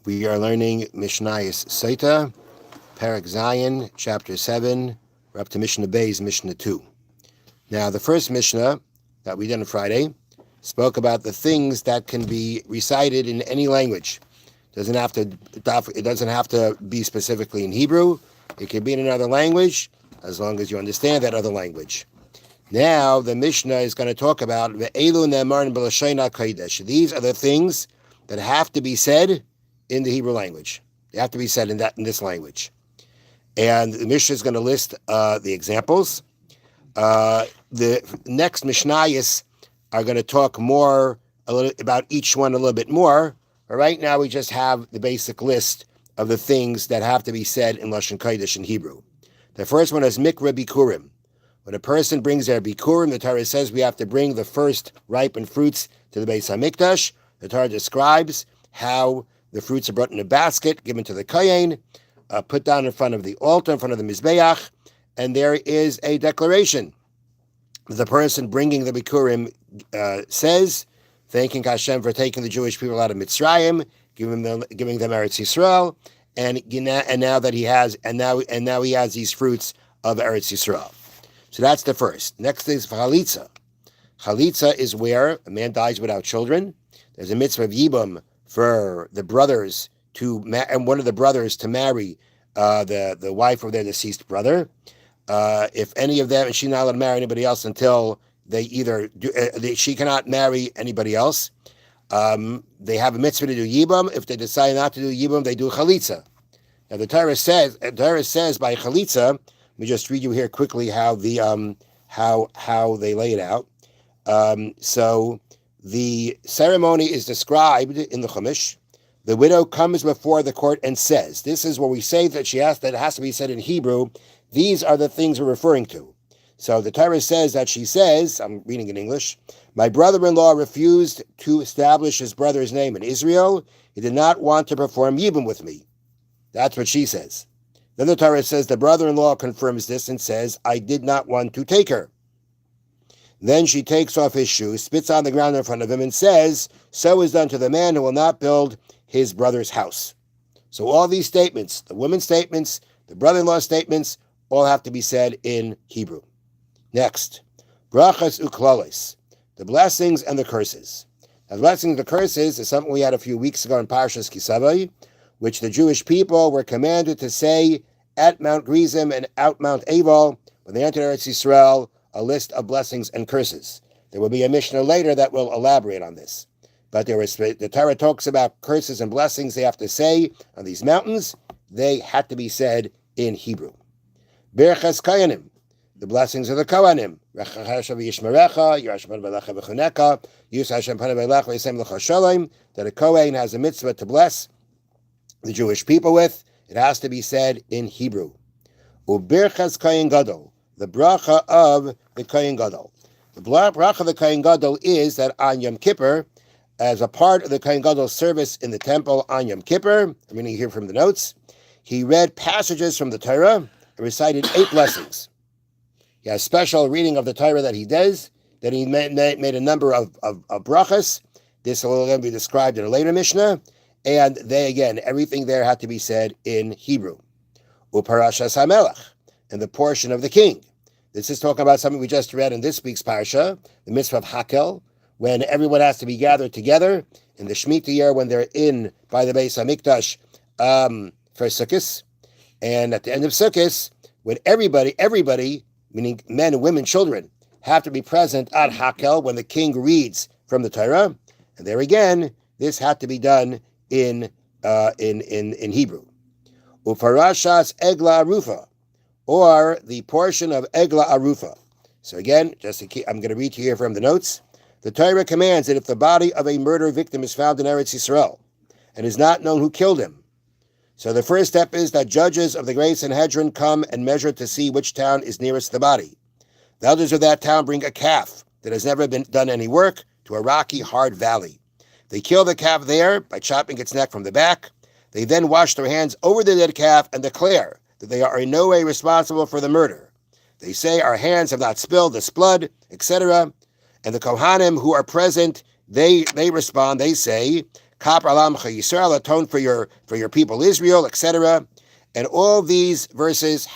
We are learning Mishnayos Sotah, Perek Zayin, Chapter 7. We're up to Mishna Bay's Mishna 2. Now, the first Mishnah that we did on Friday spoke about the things that can be recited in any language. It doesn't have to be specifically in Hebrew. It can be in another language, as long as you understand that other language. Now, the Mishnah is going to talk about Ve'elu ne'emar b'lashon kodesh. These are the things that have to be said in the Hebrew language. They have to be said in this language. And the Mishnah is going to list the examples. The next Mishnayos are going to talk more about each one a little bit more. But right now, we just have the basic list of the things that have to be said in Lashon Kodesh in Hebrew. The first one is Mikra Bikurim. When a person brings their Bikurim, the Torah says we have to bring the first ripened fruits to the Beis HaMikdash. The Torah describes how the fruits are brought in a basket, given to the Kohen, put down in front of the altar, in front of the Mizbeach, and there is a declaration. The person bringing the Bikurim says, thanking Hashem for taking the Jewish people out of Mitzrayim, giving them Eretz Yisrael, and now he has these fruits of Eretz Yisrael. So that's the first. Next is Chalitza. Chalitza is where a man dies without children. There's a mitzvah of Yibum for the brothers and one of the brothers to marry the wife of their deceased brother. If any of them, she's not allowed to marry anybody else until they either do. She cannot marry anybody else. They have a mitzvah to do Yibum. If they decide not to do Yibum, they do Chalitza. Now the Torah says by Chalitza. Let me just read you here quickly how how they lay it out. So the ceremony is described in the Chumash. The widow comes before the court and says, this is what we say that it has to be said in Hebrew. These are the things we're referring to. So the Torah says that she says, I'm reading in English, my brother-in-law refused to establish his brother's name in Israel. He did not want to perform Yibum with me. That's what she says. Then the Torah says the brother-in-law confirms this and says, I did not want to take her. Then she takes off his shoes, spits on the ground in front of him, and says, so is done to the man who will not build his brother's house. So all these statements, the woman's statements, the brother-in-law statements, all have to be said in Hebrew. Next, brachas uklalis, the blessings and the curses. Now, the blessings and the curses is something we had a few weeks ago in Parshas Kisavai, which the Jewish people were commanded to say at Mount Gerizim and out Mount Ebal when they entered Eretz Yisrael, a list of blessings and curses. There will be a Mishnah later that will elaborate on this. But the Torah talks about curses and blessings they have to say on these mountains. They had to be said in Hebrew. Berachas Kohanim, the blessings of the Kohanim. That a Kohen has a mitzvah to bless the Jewish people with. It has to be said in Hebrew. Uberchas Kohen Gadol, the bracha of the Kohen Gadol. The bracha of the Kohen Gadol is that on Yom Kippur, as a part of the Kohen Gadol's service in the temple on Yom Kippur, I'm going to hear from the notes, he read passages from the Torah and recited 8 blessings. He has a special reading of the Torah that he does, that he made a number of brachas. This will then be described in a later Mishnah, and everything there had to be said in Hebrew. Uparashas HaMelech, and the portion of the king. This is talking about something we just read in this week's parsha, the mitzvah of Hakel, when everyone has to be gathered together in the Shemitah year when they're in by the Beis HaMikdash for Sukkot. And at the end of Sukkot, when everybody, meaning men and women, children, have to be present at Hakel when the king reads from the Torah. And there again, this had to be done in Hebrew. Ufarashas Egla Arufa, or the portion of Egla Arufa. So again, I'm going to read to you here from the notes. The Torah commands that if the body of a murder victim is found in Eretz Yisrael and is not known who killed him, so the first step is that judges of the Great Sanhedrin come and measure to see which town is nearest the body. The elders of that town bring a calf that has never been done any work to a rocky, hard valley. They kill the calf there by chopping its neck from the back. They then wash their hands over the dead calf and declare that they are in no way responsible for the murder. They say, our hands have not spilled this blood, etc. And the Kohanim who are present, they respond, they say, Kapar Alamcha Yisrael, atone for your people Israel, etc. And all these verses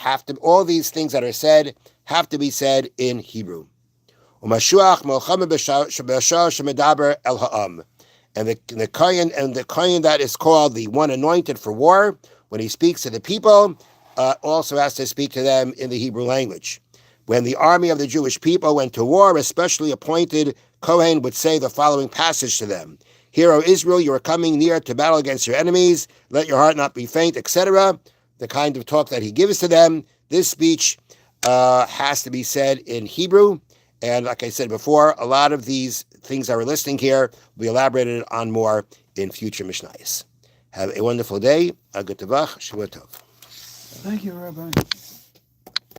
all these things that are said have to be said in Hebrew. Umashuach Melchama B'Shar Shemedaber El Ha'am. And the kohen that is called the one anointed for war, when he speaks to the people, also has to speak to them in the Hebrew language. When the army of the Jewish people went to war, especially appointed kohen would say the following passage to them: "Hear, O Israel, you are coming near to battle against your enemies. Let your heart not be faint," etc. The kind of talk that he gives to them. This speech has to be said in Hebrew. And like I said before, a lot of these things that we're listing here will be elaborated on more in future Mishnayos. Have a wonderful day. A good Tavach. Shavua Tov. Thank you, Rabbi.